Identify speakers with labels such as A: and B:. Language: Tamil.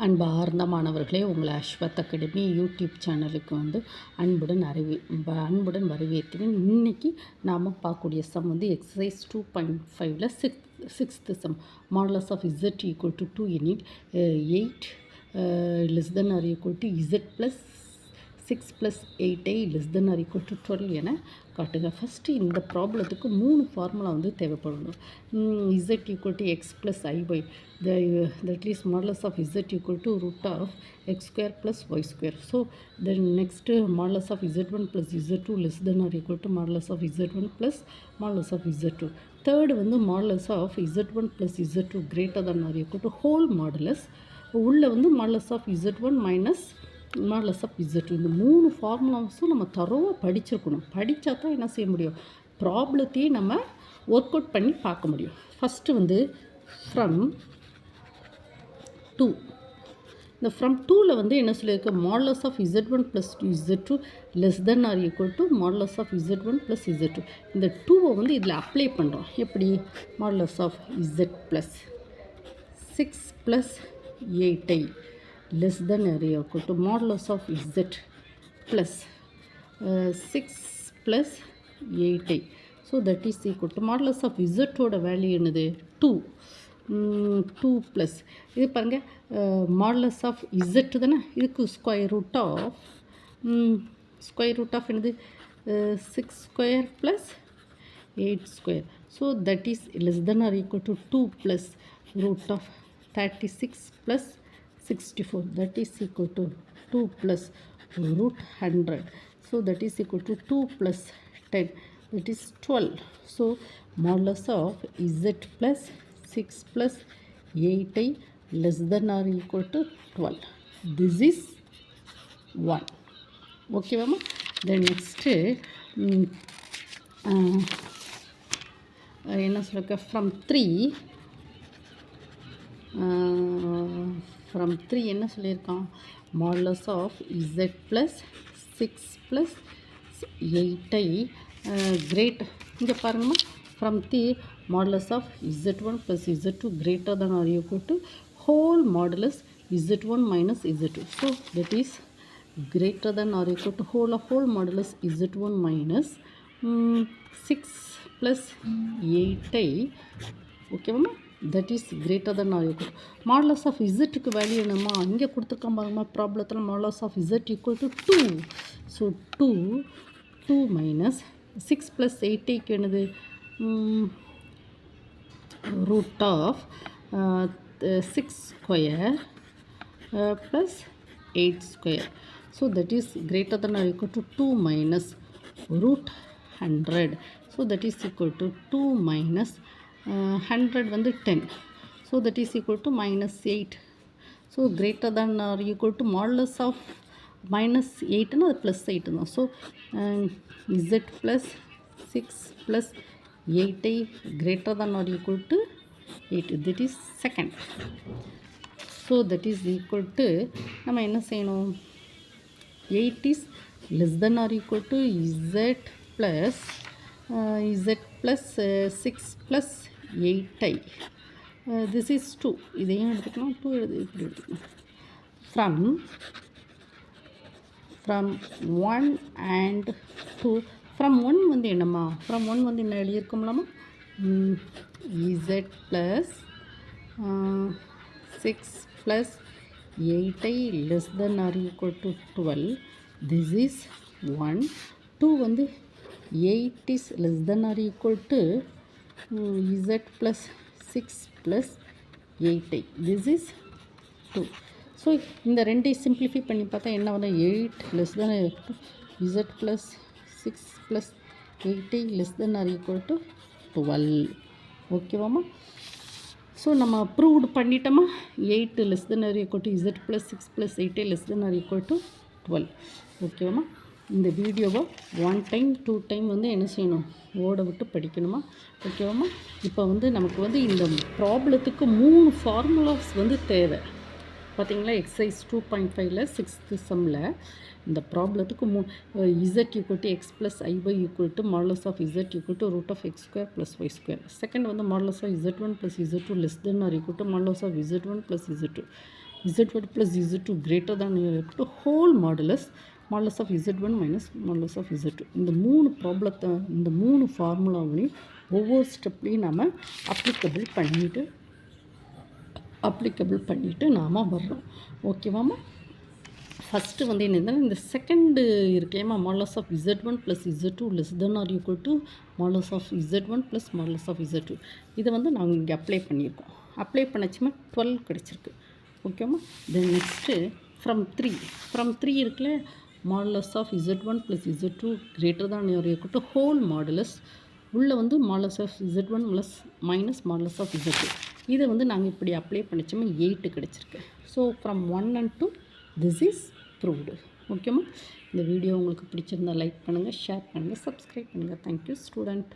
A: அன்பார்ந்த மாணவர்களே, உங்களை அஸ்வத் அகாடமி யூடியூப் சேனலுக்கு அன்புடன் வரவேற்கிறேன். இன்றைக்கி நாம் பார்க்கக்கூடிய சம் எக்ஸசைஸ் 2.5ல் sixth sum. Modulus of Z equal to 2 unit 8 less than or equal to Z plus 6 + 8 less than or equal to 12 என காட்டுங்க. ஃபஸ்ட்டு இந்த ப்ராப்ளத்துக்கு 3 ஃபார்முலா தேவைப்படணும். Z equal to X plus I Y, that is modulus of z equal to root of x square plus y square. So then next modulus of z1 plus z2 less than or equal to modulus of z1 plus modulus of z2. Third modulus of z1 plus z2 greater than or equal to whole modulus. உள்ள modulus of z1 minus modulus of z2. இந்த 3 ஃபார்முலாஸும் நம்ம தரோவாக படிச்சிருக்கணும். படித்தா தான் என்ன செய்ய முடியும், ப்ராப்ளத்தையே நம்ம ஒர்க் அவுட் பண்ணி பார்க்க முடியும். First from 2. இந்த ஃப்ரம் 2ல் என்ன சொல்லியிருக்கு, modulus of z1 plus z2 less than or equal to modulus of z1 plus z2. இந்த 2வை இதில் அப்ளை பண்ணுறோம். எப்படி, modulus of z plus 6 + 8 less than or equal to modulus of z plus 6 + 8. So that is equal to modulus of z-ஓட வேல்யூ என்னது, 2 ப்ளஸ் இது பாருங்கள், மாடுலஸ் ஆஃப் இசட் தானே, இதுக்கு ஸ்கொயர் ரூட் ஆஃப் என்னது 6 square plus 8 square. So that is less than or equal to 2 plus root of 36 plus 64. That is equal to 2 plus root 100. So that is equal to 2 plus 10, that is 12. So modulus of z plus 6 plus 8 less than or equal to 12. This is 1. Okay mama. Then next என்ன சொல்லுங்க, from 3 என்ன சொல்லியிருக்கான், modulus of z plus 6 plus 8 great. இங்கே பாருங்கம்மா, from the modulus of z1 plus z2 greater than or equal to whole modulus z1 minus z2. So that is greater than or equal to whole modulus z1 minus 6 + 8. ஓகேவாம்மா, that is greater than or equal to modulus of இசட்டுக்கு வேல்யூ என்னம்மா, இங்கே கொடுத்துருக்கான் பாருங்கம்மா ப்ராப்ளத்தில், modulus of z equal to 2. So 2 minus 6 + 8 என்னது, root of 6 square plus 8 square. So that is greater than or equal to 2 minus root 100. So that is equal to 2 minus 100 10. So that is equal to -8. So greater than or equal to modulus of -8னா அது +8 தான். So z plus 6 + 8 greater than or equal to 8. that is second. so that is equal to, நம்ம என்ன செய்யணும், 8 is less than or equal to z plus 6 plus 8. this is 2. இதையும் எடுத்துக்கணும், 2 இப்படி எடுத்துக்கணும். from 1 and 2. from 1 என்னம்மா, from 1 என்ன எழுதியிருக்கோம்லாமா, z plus 6 plus 8 less than or equal to 12. this is 1. 2 8 is less than or equal to z plus 6 plus 8. this is 2. So இந்த ரெண்டையும் சிம்பிளிஃபை பண்ணி பார்த்தா என்ன வரும், 8 less than z plus 6 plus 8 less than or equal to 12. ஓகேவாம்மா. So நம்ம proved பண்ணிட்டோமா, 8 less than or equal to z plus 6 plus 8 less than or equal to 12. ஓகேவாம்மா. இந்த வீடியோவை 1 டைம் 2 டைம் என்ன செய்யணும், ஓட விட்டு படிக்கணுமா. ஓகேவாம்மா. இப்போ நமக்கு இந்த ப்ராப்ளத்துக்கு 3 ஃபார்முலாஸ் தேவை. பார்த்தீங்களா, எக்ஸசைஸ் 2.5ல் சிக்ஸ்த்து சம்மில் இந்த ப்ராப்ளத்துக்கு z equal to X plus i y equal to modulus of z equal to root of x square plus y square. Second modulus of z1 plus z2 less than or equal to modulus of z1 plus z2. z1 plus z2 greater than or equal to whole modulus of z1 minus modulus of z2. இந்த மூணு ப்ராப்ளத்தை, இந்த மூணு ஃபார்முலாவையும் ஒவ்வொரு ஸ்டெப்லேயும் நாம் அப்ளிகபிள் பண்ணிவிட்டு நாம் வர்றோம். ஓகேவாம்மா? ஃபஸ்ட்டு வந்து என்னதுன்னா, இந்த செகண்டு இருக்கேம்மா, modulus of z1 plus z2 less than or equal to modulus of z1 plus modulus of z2. இதை வந்து நாங்கள் இங்கே அப்ளை பண்ணியிருக்கோம். அப்ளை பண்ணச்சுமா 12 கிடச்சிருக்கு. ஓகேம்மா? தென் நெக்ஸ்ட்டு ஃப்ரம் த்ரீ இருக்குல்ல, modulus of z1 plus z2 greater than or equal to whole modulus உள்ளே வந்து modulus of z1 plus minus modulus of z2. இதை வந்து நாங்கள் இப்படி அப்ளை பண்ணிச்சோமா 8 கிடச்சிருக்கு. So from 1 and 2 this is proved. ஓகேம்மா? இந்த வீடியோ உங்களுக்கு பிடிச்சிருந்தால் லைக் பண்ணுங்கள், ஷேர் பண்ணுங்கள், சப்ஸ்கிரைப் பண்ணுங்கள். Thank you student.